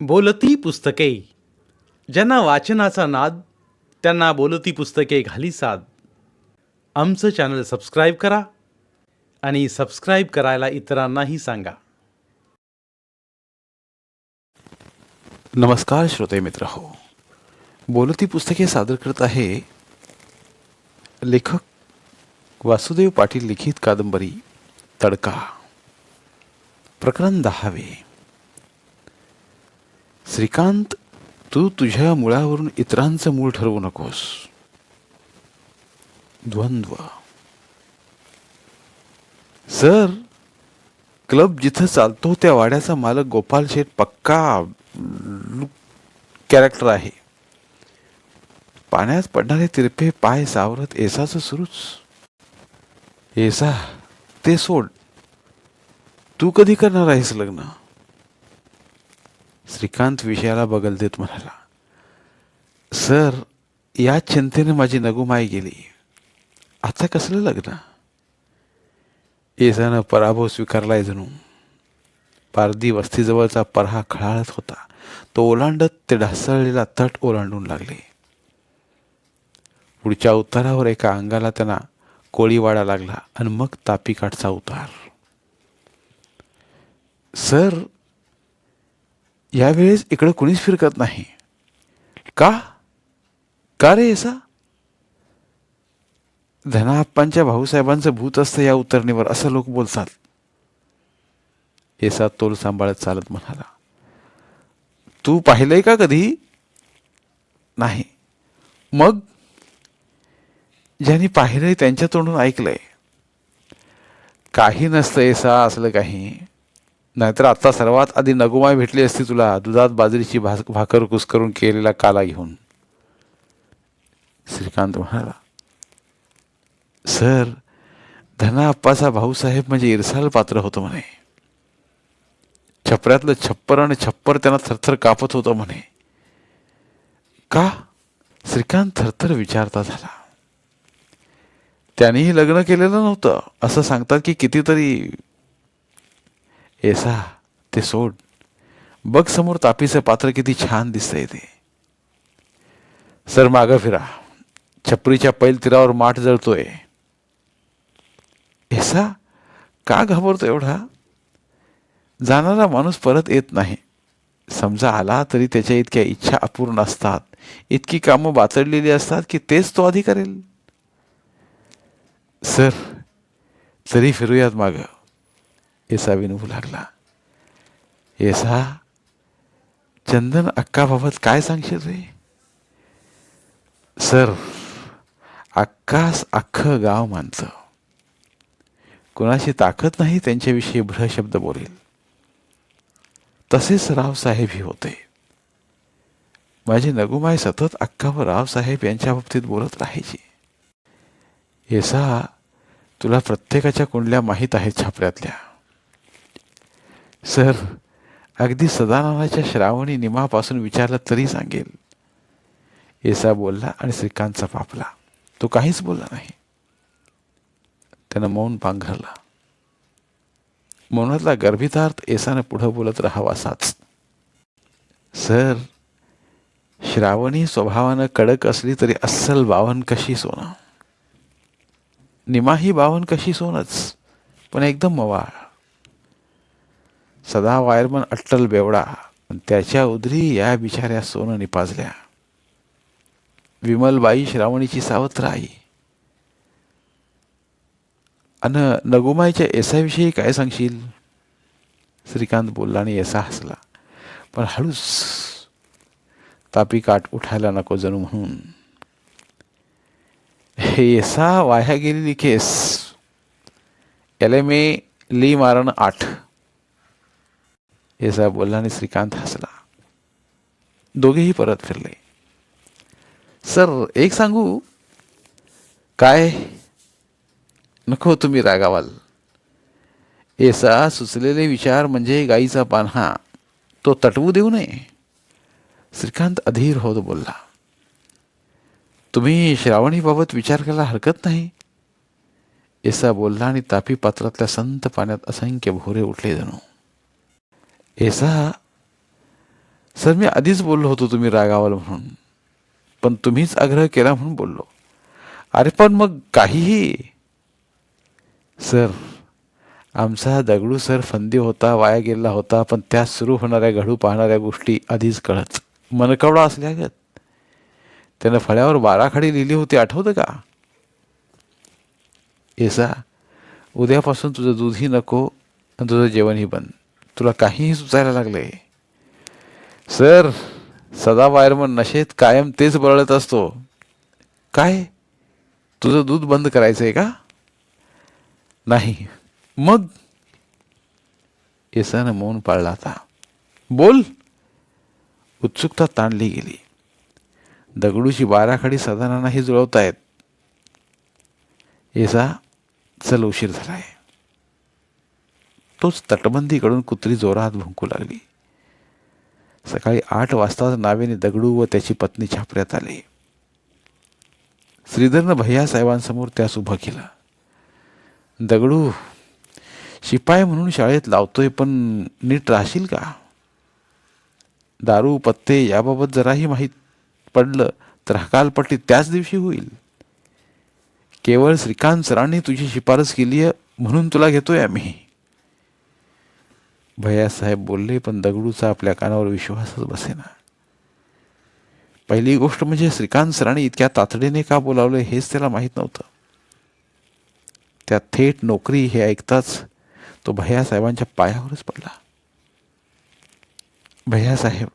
बोलती पुस्तके. ज्यांना वाचनाचा नाद त्यांना बोलती पुस्तके घाली साद. आमचं चॅनल सबस्क्राईब करा आणि सबस्क्राईब करायला इतरांनाही सांगा. नमस्कार श्रोते मित्र हो. बोलती पुस्तके सादर करत आहे लेखक वासुदेव पाटील लिखित कादंबरी तडका, प्रकरण 10. श्रीकांत, तू तुझ्या मुळावरून इतरांचं मूळ ठरवू नकोस. द्वंद्व. सर, क्लब जिथं चालतो त्या वाड्याचा मालक गोपाल शेठ पक्का कॅरेक्टर आहे. पाण्यात पडणारे तिरपे पाय सावरत एसाच सुरूच. एसा, ते सोड, तू कधी करणार आहेस लग्न? श्रीकांत विषयाला बगल देत म्हणाला, सर, या चिंतेने माझी नगुमाई गेली. आता कसलं लग्न? एसानं पराभव स्वीकारलाय जणू. पारधी वस्तीजवळचा परहा खळाळत होता. तो ओलांडत ते ढासळलेला तट ओलांडून लागले. पुढच्या उतारावर एका अंगाला त्यांना कोळीवाडा लागला आणि मग तापीकाठचा उतार. सर, यावेळेस इकडं कुणीच फिरकत नाही. का का रे एसा? धनाप्पांच्या भाऊसाहेबांचं भूत असतं या उतरणीवर, असं लोक बोलतात. एसा तोल सांभाळत चालत म्हणाला, तू पाहिलंय का कधी? नाही. मग ज्यांनी पाहिलंय त्यांच्या तोंडून ऐकलंय. काही नसतं एसा असलं काही. नाहीतर आता सर्वात आधी नगुमाई भेटली असती तुला, दुधात बाजरीची भाकर कुस्करून केलेला काला घेऊन. श्रीकांत म्हणाला, सर, धना आप्पाचा भाऊसाहेब म्हणजे इरसाल पात्र होतं म्हणे. छपऱ्यातलं छप्पर आणि छप्पर त्यांना थरथर कापत होतं म्हणे. का? श्रीकांत थरथर विचारता झाला. त्यांनीही लग्न केलेलं नव्हतं असं सांगतात की कितीतरी. एसा, ते सोड. बघ समोर तापीचं पात्र किती छान दिसतंय ते. सर, मागं फिरा. छपरीच्या पैल तीरावर माठ जळतोय. एसा, का घाबरतो एवढा? जाणारा माणूस परत येत नाही. समजा आला तरी त्याच्या इतक्या इच्छा अपूर्ण असतात, इतकी कामं बातडलेली असतात की तेच तो आधी करेल. सर, तरी फिरूयात माग. एसा विनवू लागला. एसा, चंदन अक्काबाबत काय सांगशील रे? सर, अक्कास अख्खं गाव मानतं. कुणाची ताकद नाही त्यांच्याविषयी भ्र शब्द बोलेल. तसेच रावसाहेबही होते. माझी नगुमाई सतत अक्का व रावसाहेब यांच्या बाबतीत बोलत राहायची. एसा, तुला प्रत्येकाच्या कुंडल्या माहीत आहेत छापऱ्यातल्या. सर, अगदी सदानंदाच्या श्रावणी निमापासून विचारलं तरी सांगेल. एसा बोलला आणि श्रीकांतचा पापला. तो काहीच बोलला नाही. त्यानं मौन पांघरला. मौनातला गर्भितार्थ एसानं पुढं बोलत राहावासाच. सर, श्रावणी स्वभावानं कडक असली तरी अस्सल बावन कशी सोनं. निमाही बावन कशी सोनच, पण एकदम मवाळ. सदा वायरमन अट्टल बेवडा, त्याच्या उदरी या बिचाऱ्या सोनं निपाजल्या. विमलबाई श्रावणीची सावत्र आई. अन नगुमाईच्या एसाविषयी काय सांगशील? श्रीकांत बोलला आणि एसा हसला, पण हळूच, तापी काठ उठायला नको जणू म्हणून. एसा, वाया गेलेली केस. LMA ली मारण 8. एसा बोलला आणि श्रीकांत हसला. दोघेही परत फिरले. सर, एक सांगू? काय? नको, तुम्ही रागावाल. एसा, सुचलेले विचार म्हणजे गाईचा पान्हा, तो तटवू देऊ नये. श्रीकांत अधीर होत बोलला. तुम्ही श्रावणीबाबत विचार करायला हरकत नाही. एसा बोलला आणि तापी पात्रातल्या संत पाण्यात असंख्य भोरे उठले जणू. एसा, सर मी आधीच बोललो होतो तुम्ही रागावाल म्हणून, पण तुम्हीच आग्रह केला म्हणून बोललो. अरे पण मग काहीही. सर आमचा दगडू सर फंदी होता, वाया गेला होता, पण त्यात सुरू होणाऱ्या घडू पाहणाऱ्या गोष्टी आधीच कळत मनकवडा असल्यागत. त्यानं फळ्यावर 12 खडी लिहिली होती, आठवतं का? येसा उद्यापासून तुझं दूधही नको आणि तुझं जेवणही बंद. तुला काहीही सुचायला लागले. सर सदा वायरमन नशेत कायम तेच बरळत असतो. काय तुझं दूध बंद करायचंय का? नाही. मग? येसानं मौन पाळला आता. बोल. उत्सुकता ताणली गेली. दगडूची 12 खडी सदानाही जुळवतायत. येसा चल, उशीर झालाय. तोच तटबंदीकडून कुत्री जोरात भुंकू लागली. सकाळी 8 वाजता नावेने दगडू व त्याची पत्नी छापऱ्यात आले. श्रीधरनं भैयासाहेबांसमोर त्यास उभं केलं. दगडू शिपाई म्हणून शाळेत लावतोय, पण नीट राहशील का? दारू पत्ते याबाबत जराही माहीत पडलं तर हकालपट्टी त्याच दिवशी होईल. केवळ श्रीकांत सरांनी तुझी शिफारस केली आहे म्हणून तुला घेतोय आम्ही. भैयासाहेब बोलले, पण दगडूचा आपल्या कानावर विश्वासच बसेना. पहिली गोष्ट म्हणजे श्रीकांत सरांनी इतक्या तातडीने का बोलावलं हेच त्याला माहीत नव्हतं. त्या थेट नोकरी हे ऐकताच तो भैयासाहेबांच्या पायावरच पडला. भैयासाहेब,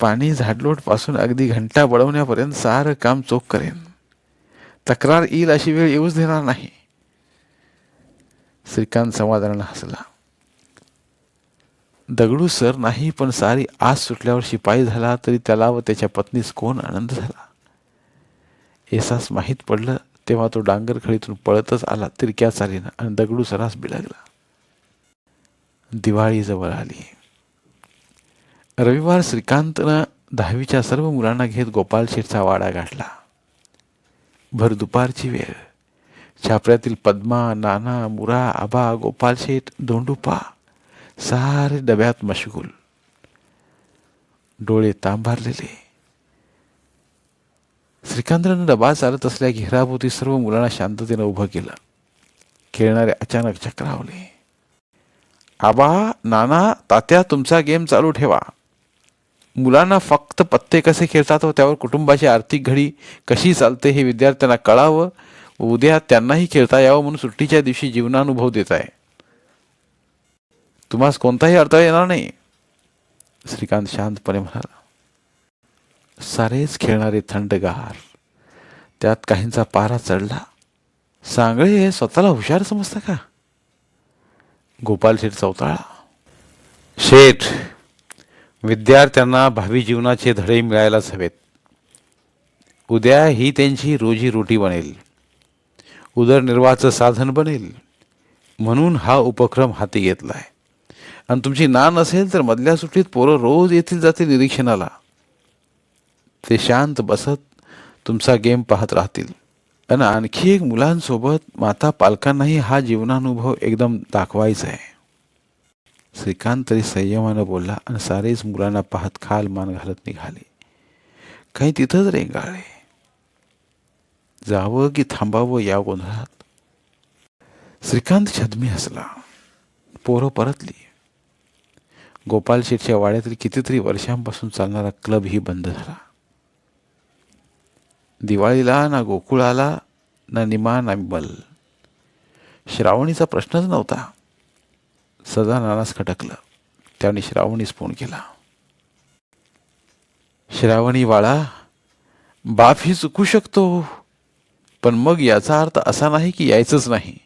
पाणी झाडलोट पासून अगदी घंटा बळवण्यापर्यंत सारं काम चोख करेन. तक्रार येईल अशी वेळ येऊच देणार नाही. श्रीकांत समाधानानं हसला. दगडू सर नाही, पण सारी आस सुटल्यावर शिपाई झाला तरी त्याला व त्याच्या पत्नीस कोण आनंद झाला. एसास माहीत पडलं तेव्हा तो डांगर खळीतून पळतच आला तिरक्या चालीनं आणि दगडू सरास बिळगला. दिवाळी जवळ आली. रविवार श्रीकांतनं 10वीच्या सर्व मुलांना घेत गोपाल शेठचा वाडा गाठला. भर दुपारची वेळ. छापऱ्यातील पद्मा, नाना, मुरा, आबा, गोपाल शेठ, दोंडुपा सारे डब्यात मशगूल. डोळे तांभारलेले. श्रीकांतनं डबा चालत असल्या घेराभोवती सर्व मुलांना शांततेनं उभं केलं. खेळणारे अचानक चक्रावले. आबा, नाना, तात्या, तुमचा गेम चालू ठेवा. मुलांना फक्त पत्ते कसे खेळतात व त्यावर कुटुंबाची आर्थिक घडी कशी चालते हे विद्यार्थ्यांना कळावं व उद्या त्यांनाही खेळता यावं म्हणून सुट्टीच्या दिवशी जीवनानुभव देत आहे. तुम्हास कोणताही अडथळा येणार नाही, श्रीकांत शांतपणे म्हणाला. सारेच खेळणारे थंडगार. त्यात काहींचा पारा चढला. सांगळे हे स्वतःला हुशार समजता का? गोपाल शेठ चौताळा. शेठ, विद्यार्थ्यांना भावी जीवनाचे धडे मिळायलाच हवेत. उद्या ही त्यांची रोजीरोटी बनेल, उदरनिर्वाहाचं साधन बनेल, म्हणून हा उपक्रम हाती घेतलाय. आणि तुमची नान असेल तर मधल्या सुट्टीत पोरं रोज येतील जातील निरीक्षणाला. ते शांत बसत तुमचा गेम पाहत राहतील. आणि आणखी एक, मुलांसोबत माता पालकांनाही हा जीवनानुभव एकदम दाखवायचा आहे. श्रीकांत तरी संयमानं बोलला आणि सारेच मुलांना पाहत खाल मान घालत निघाले. काही तिथंच रेंगाळले. जावं की थांबावं या गोंधळात श्रीकांत छदमी हसला. पोरं परतली. गोपाल शेठच्या वाड्यातील कितीतरी वर्षांपासून चालणारा क्लब ही बंद झाला. दिवाळीला ना गोकुळ आला, ना निमा ना बल. श्रावणीचा प्रश्नच नव्हता. सदा नानास खटकलं. त्याने श्रावणीस फोन केला. श्रावणी बाळा, बाप ही चुकू शकतो, पण मग याचा अर्थ असा नाही की यायचंच नाही.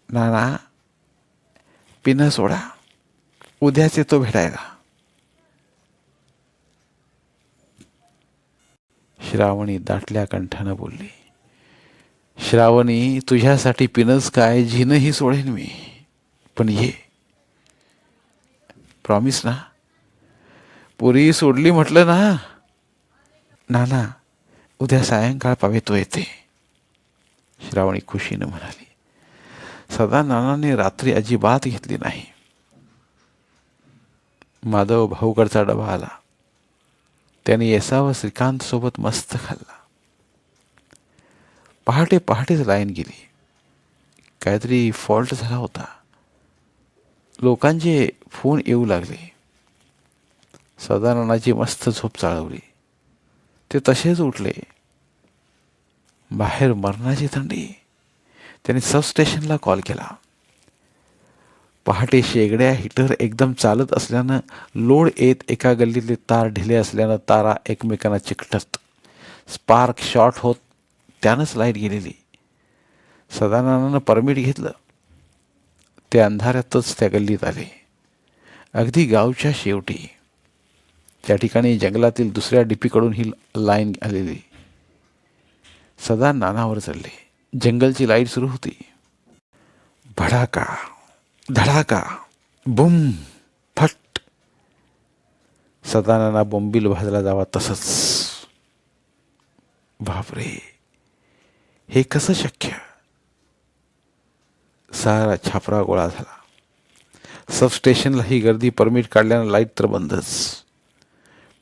नाना, पिनं सोडा, उद्याच येतो भेटायला. श्रावणी दाटल्या कंठानं बोलली. श्रावणी, तुझ्यासाठी पिनच काय, झिनही सोडेन मी, पण ये. प्रॉमिस ना? पुरी सोडली म्हटलं ना. नाना, उद्या सायंकाळ पावे तो येते, श्रावणी खुशीनं म्हणाली. सदा नानाने रात्री अजिबात घेतली नाही. माधव भाऊकडचा डबा आला. त्याने येसा व श्रीकांत सोबत मस्त खाल्ला. पहाटे पहाटेच लाईन गेली. काहीतरी फॉल्ट झाला होता. लोकांचे फोन येऊ लागले. सदानंदाची मस्त झोप चाळवली. ते तसेच उठले. बाहेर मरणाची थंडी. त्याने सबस्टेशनला कॉल केला. पहाटे शेगड्या हीटर एकदम चालत असल्यानं लोड येत एका गल्लीतले तार ढिले असल्यानं तारा एकमेकांना चिकटत स्पार्क शॉर्ट होत त्यानंच लाईट गेलेली. सदानंदानं परमिट घेतलं. ते अंधारातच त्या गल्लीत आले. अगदी गावच्या शेवटी. त्या ठिकाणी जंगलातील दुसऱ्या डीपीकडून ही लाईन आलेली. सदा नानावर चढले. जंगलची लाईट सुरू होती. भडाका धडाका बुम फट. सदानाना बोंबील भाजला जावा तसंच. बापरे, हे कसं शक्य? सारा छापरा गोळा झाला. सबस्टेशनला ही गर्दी. परमिट काढल्यानं लाईट तर बंदच.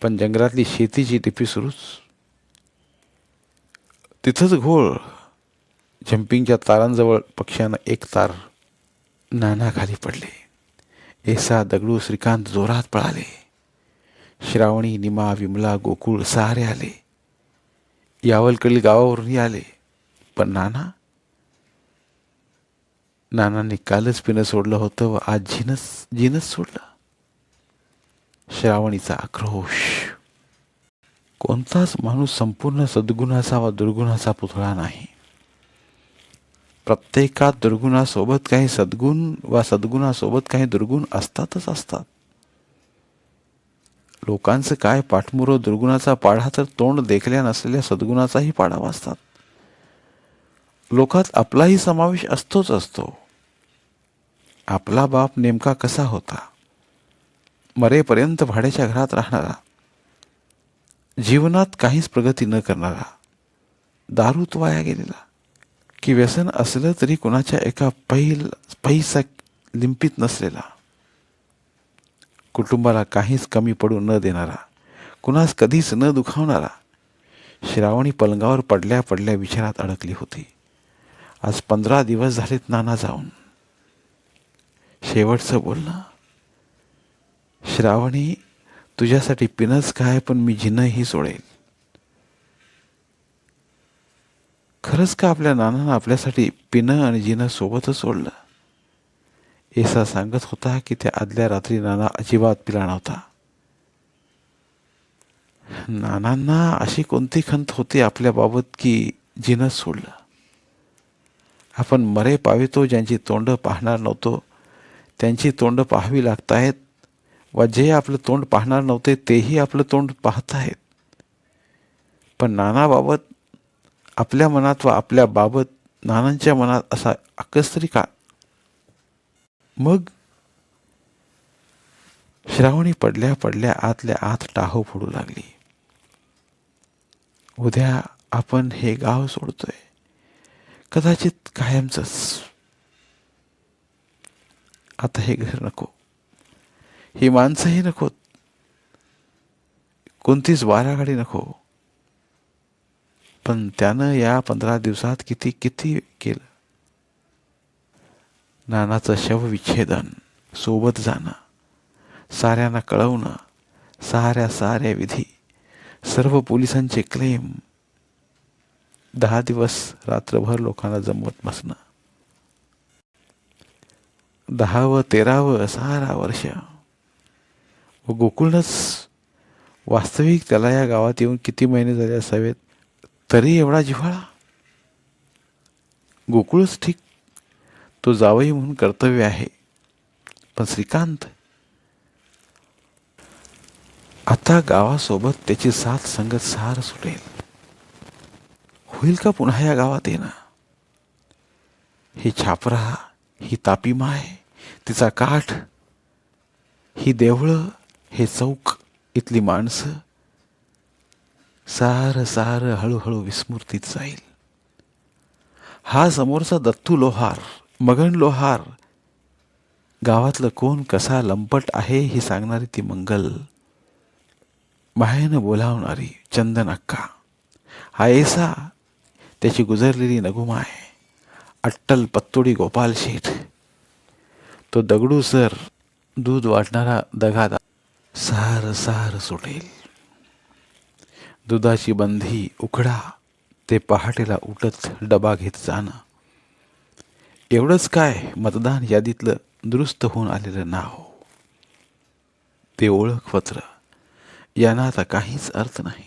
पण जंगलातली शेतीची टिपी सुरूच. तिथंच घोळ. जम्पिंगच्या तारांजवळ पक्ष्यानं एक तार. नाना खाली पडले. एसा दगडू श्रीकांत जोरात पळाले. श्रावणी, निमा, विमला, गोकुळ सारे आले. यावलकडील गावावरूनही आले. पण नानांनी कालच पिणं सोडलं होतं व आज जिनच सोडलं. श्रावणीचा आक्रोश. कोणताच माणूस संपूर्ण सद्गुणाचा व दुर्गुणाचा पुतळा नाही. प्रत्येकात दुर्गुणासोबत काही सद्गुण व सद्गुणासोबत काही दुर्गुण असतातच असतात. लोकांचं काय पाठमुरो दुर्गुणाचा पाढा तर तोंड देखल्या नसलेल्या सद्गुणाचाही पाढा वाचतात. लोकात आपलाही समावेश असतोच असतो. आपला बाप नेमका कसा होता? मरेपर्यंत भाड्याच्या घरात राहणारा, जीवनात काहीच प्रगती न करणारा, दारूत वाया गेलेला, की व्यसन असलं तरी कुणाच्या एका पैसा लिंपीत नसलेला, कुटुंबाला काहीच कमी पडू न देणारा, कुणास कधीच न दुखावणारा. श्रावणी पलंगावर पडल्या पडल्या विचारात अडकली होती. आज 15 दिवस झालेत नाना जाऊन. शेवटचं बोलणं. श्रावणी, तुझ्यासाठी पिणंच काय, पण मी जिनंही सोडेल. खरंच का आपल्या नानानं आपल्यासाठी पिणं आणि जिनं सोबतच सोडलं? एसा सांगत होता की त्या आदल्या रात्री नाना अजिबात पिला नव्हता. नानांना अशी कोणती खंत होती आपल्याबाबत की जिनंच सोडलं? आपण मरे पावितो ज्यांची तोंड पाहणार नव्हतो त्यांची तोंड पाहावी लागतायत, व जे आपलं तोंड पाहणार नव्हते तेही आपलं तोंड पाहतायत. पण नानाबाबत आपल्या मनात व आपल्या बाबत नानांच्या मनात असा आकस तरी का? मग श्रावणी पडल्या पडल्या आतल्या आत टाहो फोडू लागली. उद्या आपण हे गाव सोडतोय, कदाचित कायमचंच. आता हे घर नको, ही माणसंही नकोत, कोणतीच वारागाडी नको. पण त्यानं या 15 दिवसात किती केलं. नानाचं शवविच्छेदन, सोबत जाणं, साऱ्यांना कळवणं, साऱ्या विधी, सर्व पोलिसांचे क्लेम, 10 दिवस रात्रभर लोकांना जमवत बसणं, 10व 13व सारा वर्ष. व गोकुळनंच वास्तविक त्याला या गावात येऊन किती महिने झाले असावेत, तरी एवढा जिव्हाळा. गोकुळच ठीक, तो जावई म्हणून कर्तव्य आहे. पण श्रीकांत आता गावासोबत त्याची साथ संगत सार सुटेल. होईल का पुन्हा या गावात येणं? ही छापरा, ही तापी माय, तिचा काठ, ही देवळं, हे चौक, इथली माणसं, सार हळूहळू विस्मृतीत जाईल. हा समोरचा दत्तू लोहार, मगन लोहार, गावातलं कोण कसा लंपट आहे हे सांगणारी ती मंगल, मायेनं बोलावणारी चंदन अक्का, हा ऐसा त्याची गुजरलेली नगुमाय, अट्टल पत्तोडी गोपाल शेठ, तो दगडू सर, दूध वाटणारा दगादा, सार सार सुटेल. दुधाची बंधी उकडा ते पहाटेला उठत डबा घेत जाणं. एवढंच काय मतदान यादीतलं दुरुस्त होऊन आलेलं नाव, ते ओळखपत्र, यांना आता काहीच अर्थ नाही.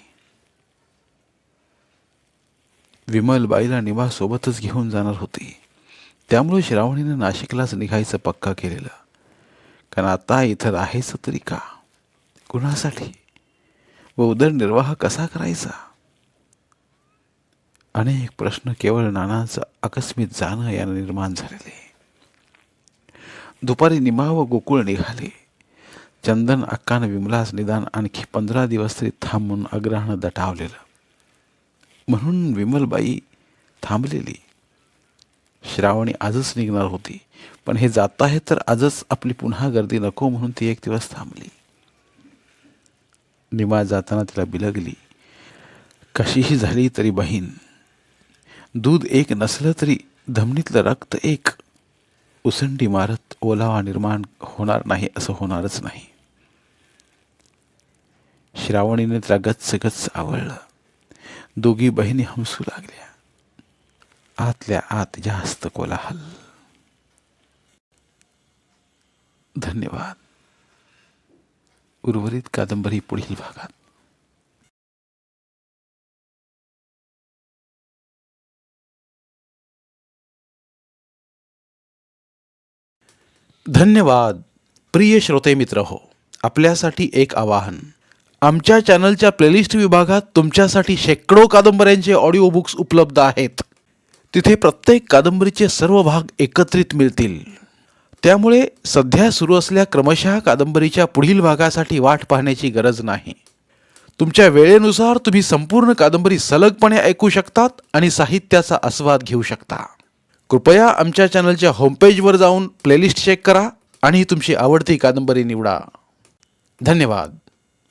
विमलबाईला निवासोबतच घेऊन जाणार होती, त्यामुळे श्रावणीनं नाशिकलाच निघायचं पक्का केलेलं. कारण आता इथं राहायचं तरी का, कुणासाठी, व उदरनिर्वाह कसा करायचा. अनेक प्रश्न केवळ नानांचं आकस्मित जाणं यानं निर्माण झालेले. दुपारी निमा व गोकुळ निघाले. चंदन अक्कानं विमलास निदान आणखी 15 दिवस तरी थांबून आग्रहानं दटावलेलं. म्हणून विमलबाई थांबलेली. श्रावणी आजच निघणार होती, पण हे जात आहे तर आजच आपली पुन्हा गर्दी नको म्हणून ती 1 दिवस थांबली. निमा जाताना तिला बिलगली, कशीही झाली तरी बहीण, दूध एक नसलं तरी धमनीतलं रक्त एक. उसंडी मारत ओलावा निर्माण होणार नाही असं होणारच नाही. श्रावणीने तिला गच्च गच्च आवळलं. दोघी बहिणी हमसू लागल्या. आतल्या आत जास्त कोलाहल. धन्यवाद. उर्वरित कादंबरी पुढील भागात. धन्यवाद. प्रिय श्रोते मित्र हो, आपल्यासाठी एक आवाहन. आमच्या चॅनलच्या प्लेलिस्ट विभागात तुमच्यासाठी शेकडो कादंबऱ्यांचे ऑडिओ बुक्स उपलब्ध आहेत. तिथे प्रत्येक कादंबरीचे सर्व भाग एकत्रित मिळतील. त्यामुळे सध्या सुरू असलेल्या क्रमशः कादंबरीच्या पुढील भागासाठी वाट पाहण्याची गरज नाही. तुमच्या वेळेनुसार तुम्ही संपूर्ण कादंबरी सलगपणे ऐकू शकतात आणि साहित्याचा आस्वाद घेऊ शकता. कृपया आमच्या चॅनलच्या होमपेजवर जाऊन प्लेलिस्ट चेक करा आणि तुमची आवडती कादंबरी निवडा. धन्यवाद.